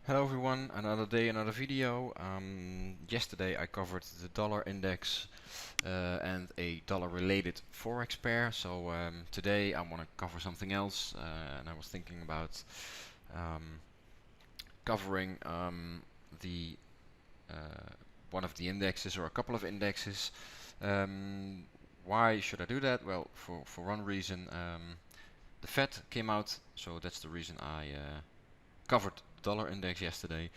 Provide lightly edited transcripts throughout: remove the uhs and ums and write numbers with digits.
Hello everyone, another day, another video. Yesterday I covered the dollar index and a dollar related forex pair. So today I want to cover something else, and I was thinking about um, covering the one of the indexes or a couple of indexes. Um, why should I do that? Well, for one reason, the Fed came out, so that's the reason I covered the dollar index yesterday,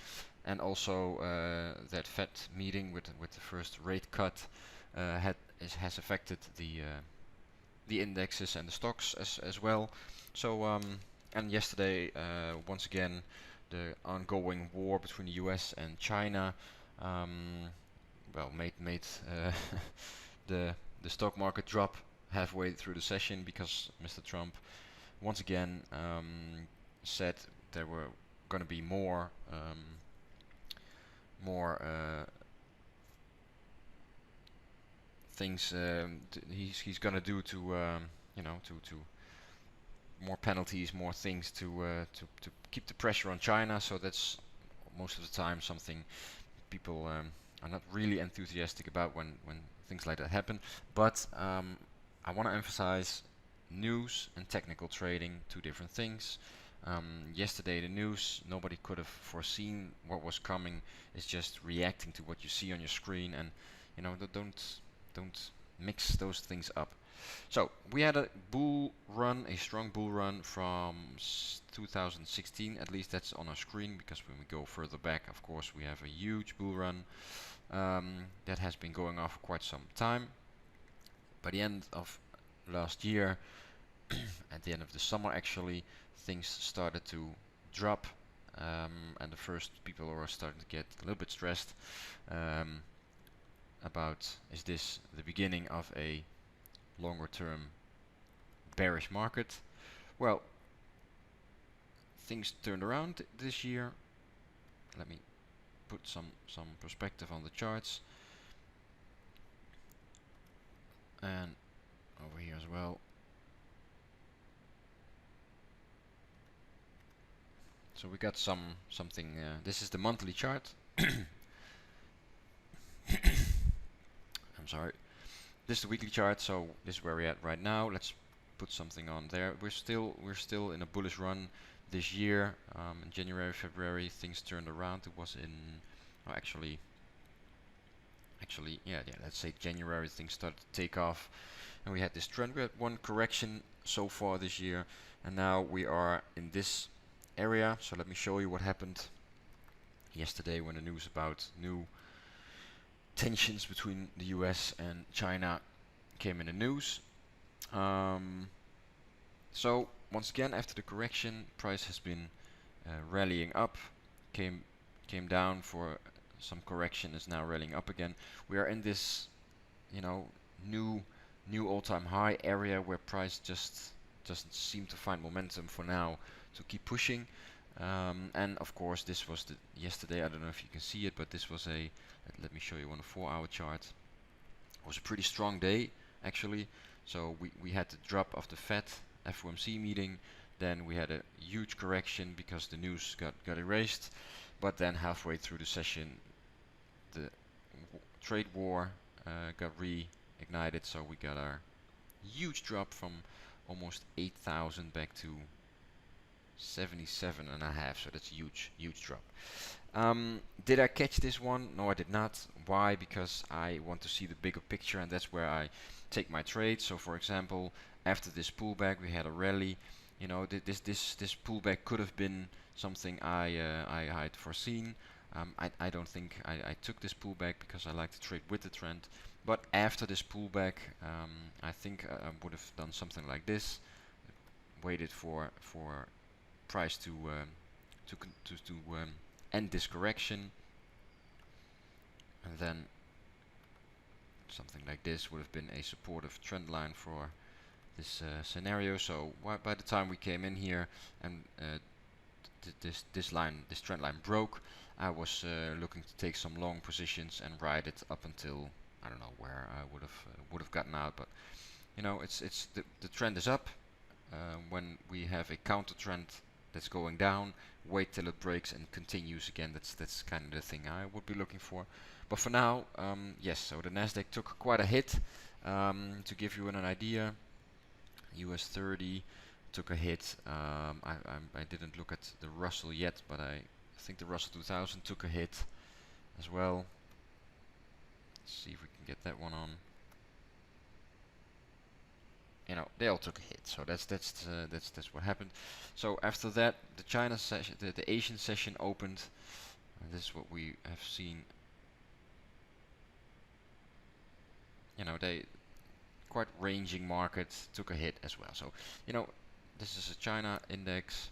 and also that Fed meeting with the first rate cut has affected the indexes and the stocks as well. So and yesterday once again the ongoing war between the U.S. and China um, well made the the stock market drop halfway through the session because Mr. Trump once again said there were going to be more things he's going to do to to more penalties, more things to keep the pressure on China. So that's most of the time something people are not really enthusiastic about when things like that happen. But I want to emphasize news and technical trading, two different things. Yesterday, the news, nobody could have foreseen what was coming. It's just reacting to what you see on your screen, and don't mix those things up. So we had a bull run, a strong bull run from 2016. At least that's on our screen, because when we go further back, of course, we have a huge bull run that has been going on for quite some time. By the end of last year, at the end of the summer actually, things started to drop, and the first people were starting to get a little bit stressed um, about, is this the beginning of a longer term bearish market? Well, things turned around this year. Let me put some perspective on the charts, and over here as well. So we got something. This is the monthly chart. I'm sorry. This is the weekly chart. So this is where we're at right now. Let's put something on there. We're still in a bullish run this year. In January, February, things turned around. It was in, oh, actually, yeah. Let's say January, things started to take off, and we had this trend. We had one correction so far this year, and now we are in this area. So let me show you what happened yesterday when the news about new tensions between the US and China came in the news. Um, so once again, after the correction, price has been rallying up, came came down for some correction, is now rallying up again. We are in this, you know, new new all-time high area where price just doesn't seem to find momentum for now to keep pushing. And of course, this was the yesterday. I don't know if you can see it, but this was a. Let me show you on a 4-hour chart. It was a pretty strong day actually. So we had the drop of the Fed FOMC meeting. Then we had a huge correction because the news got erased. But then halfway through the session, the trade war got reignited. So we got our huge drop from almost 8,000 back to 77 and a half. So that's a huge drop. Did I catch this one? No, I did not. Why? Because I want to see the bigger picture, and that's where I take my trade. So, for example, after this pullback, we had a rally. You know, this pullback could have been something I had foreseen. I don't think I took this pullback because I like to trade with the trend. But after this pullback, I think I would have done something like this. Waited for price to end this correction, and then something like this would have been a supportive trend line for this scenario. So by the time we came in here and this trend line broke, I was looking to take some long positions and ride it up until, I don't know where I would have gotten out, but you know, it's the trend is up. When we have a counter trend that's going down, wait till it breaks and continues again. That's kind of the thing I would be looking for. But for now, yes. So the Nasdaq took quite a hit. To give you an idea, US 30 took a hit. I didn't look at the Russell yet, but I think the Russell 2000 took a hit as well. Let's see if we can get that one on. They all took a hit, so that's what happened. So after that, the China session, the Asian session opened, and this is what we have seen. They quite ranging market took a hit as well. So this is a China index,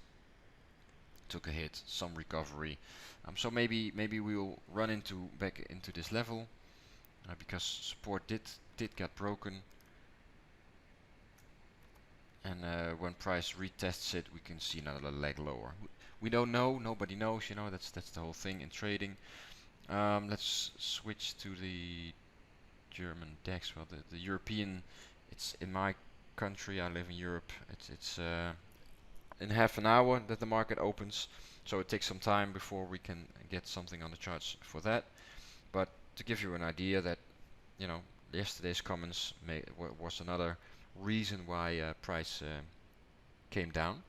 took a hit, some recovery. So maybe we'll run back into this level because support did get broken. And when price retests it, we can see another leg lower. We don't know, nobody knows, that's the whole thing in trading. Let's switch to the German DAX. Well, the European, it's in my country, I live in Europe, it's in half an hour that the market opens, so it takes some time before we can get something on the charts for that. But to give you an idea that, yesterday's comments was another reason why price came down.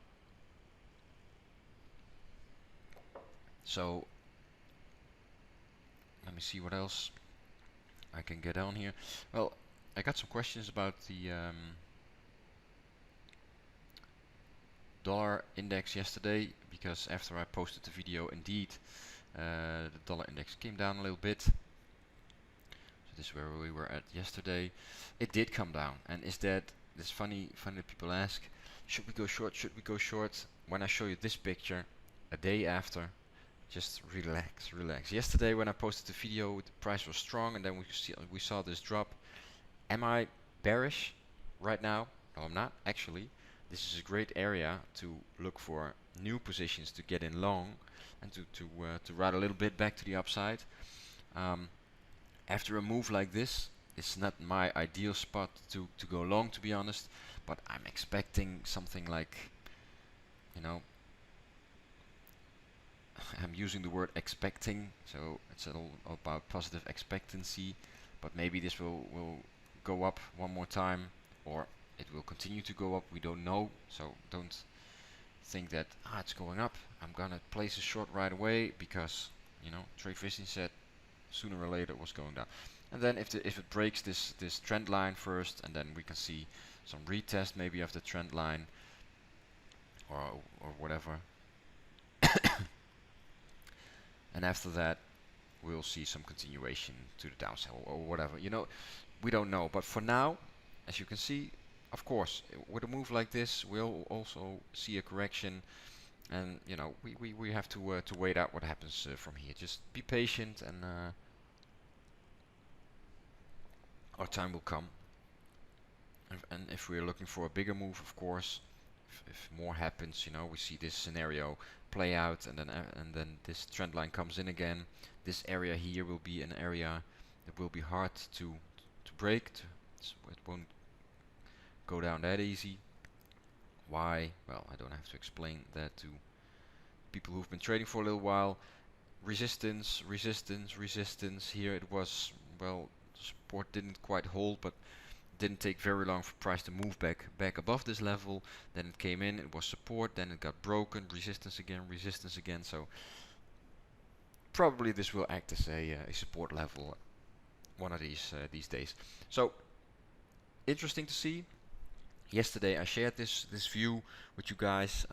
So let me see what else I can get on here. Well, I got some questions about the dollar index yesterday, because after I posted the video, indeed the dollar index came down a little bit. So this is where we were at yesterday. It did come down, and it's funny that people ask, should we go short, should we go short? When I show you this picture a day after, just relax. Yesterday when I posted the video, the price was strong, and then we saw this drop. Am I bearish right now? No, I'm not actually. This is a great area to look for new positions to get in long and to ride a little bit back to the upside. After a move like this, it's not my ideal spot to go long, to be honest, but I'm expecting something like, I'm using the word expecting, so it's all about positive expectancy, but maybe this will go up one more time, or it will continue to go up, we don't know, so don't think that it's going up, I'm gonna place a short right away, because Trade Vision said sooner or later it was going down. And then if it breaks this trend line first, and then we can see some retest maybe of the trend line or whatever. And after that we'll see some continuation to the downside or whatever. We don't know. But for now, as you can see, of course, with a move like this, we'll also see a correction, and we have to wait out what happens from here. Just be patient, and our time will come. And if we're looking for a bigger move, of course, if more happens, we see this scenario play out, and then this trend line comes in again. This area here will be an area that will be hard to break. It won't go down that easy. Why? Well, I don't have to explain that to people who've been trading for a little while. Resistance. Here it was, well, support didn't quite hold, but didn't take very long for price to move back above this level. Then it came in, it was support, then it got broken, resistance again. So probably this will act as a support level one of these days. So interesting to see. Yesterday I shared this view with you guys.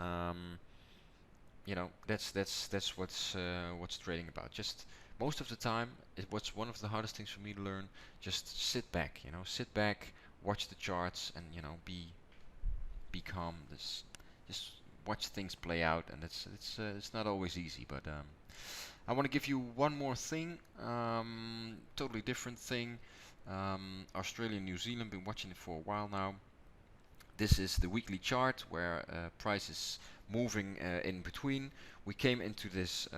That's what's trading about. Just most of the time, what's one of the hardest things for me to learn. Just sit back, watch the charts, and be calm. Just watch things play out, and it's not always easy. But I want to give you one more thing, totally different thing. Australia and New Zealand, been watching it for a while now. This is the weekly chart where price is moving in between. We came into this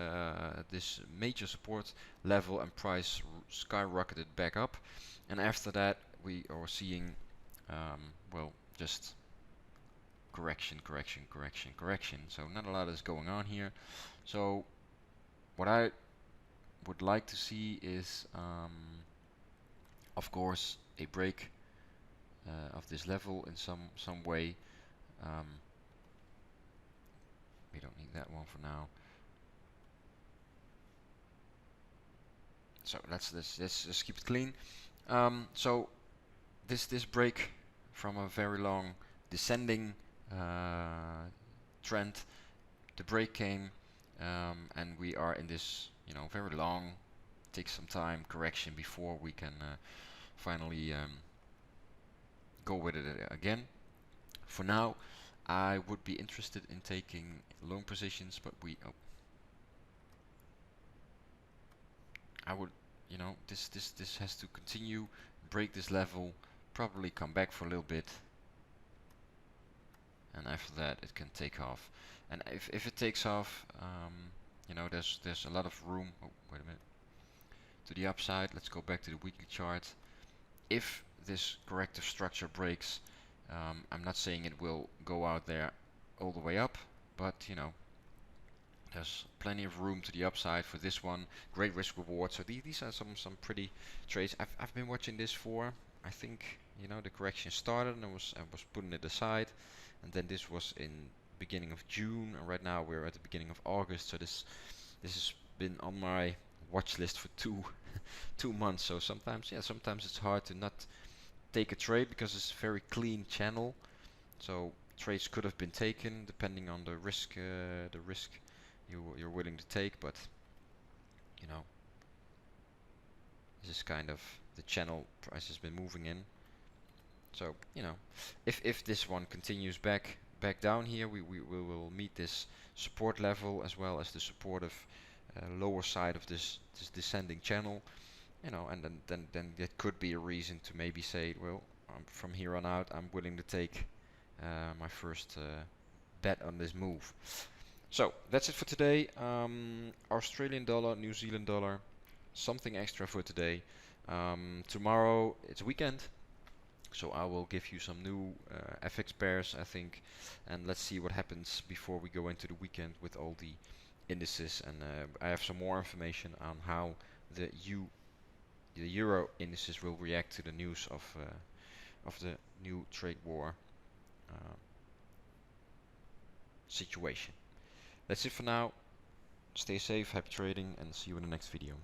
major support level, and price skyrocketed back up, and after that we are seeing just correction, correction, correction, correction. So not a lot is going on here. So what I would like to see is, of course, a break of this level in some way. We don't need that one for now. So let's just keep it clean. So this break from a very long descending trend, the break came, and we are in this, very long, takes some time correction before we can finally go with it again. For now, I would be interested in taking long positions, but I would, this has to continue, break this level, probably come back for a little bit, and after that it can take off. And if it takes off, there's a lot of room. Oh, wait a minute. To the upside, let's go back to the weekly chart. If this corrective structure breaks, I'm not saying it will go out there all the way up, but there's plenty of room to the upside for this one. Great risk reward. So these are some pretty trades. I've been watching this for, I think, the correction started and I was putting it aside, and then this was in beginning of June, and right now we're at the beginning of August. So this has been on my watch list for two months. So sometimes it's hard to not take a trade because it's a very clean channel. So trades could have been taken depending on the risk you're willing to take, but this is kind of the channel price has been moving in. So if this one continues back down here, we will meet this support level as well as the supportive lower side of this descending channel, and then that could be a reason to maybe say, well, from here on out I'm willing to take my first bet on this move. So that's it for today. Australian dollar, New Zealand dollar, something extra for today. Tomorrow it's weekend, so I will give you some new FX pairs, I think, and let's see what happens before we go into the weekend with all the indices. And I have some more information on how the euro indices will react to the news of the new trade war situation. That's it for now. Stay safe, happy trading, and see you in the next video.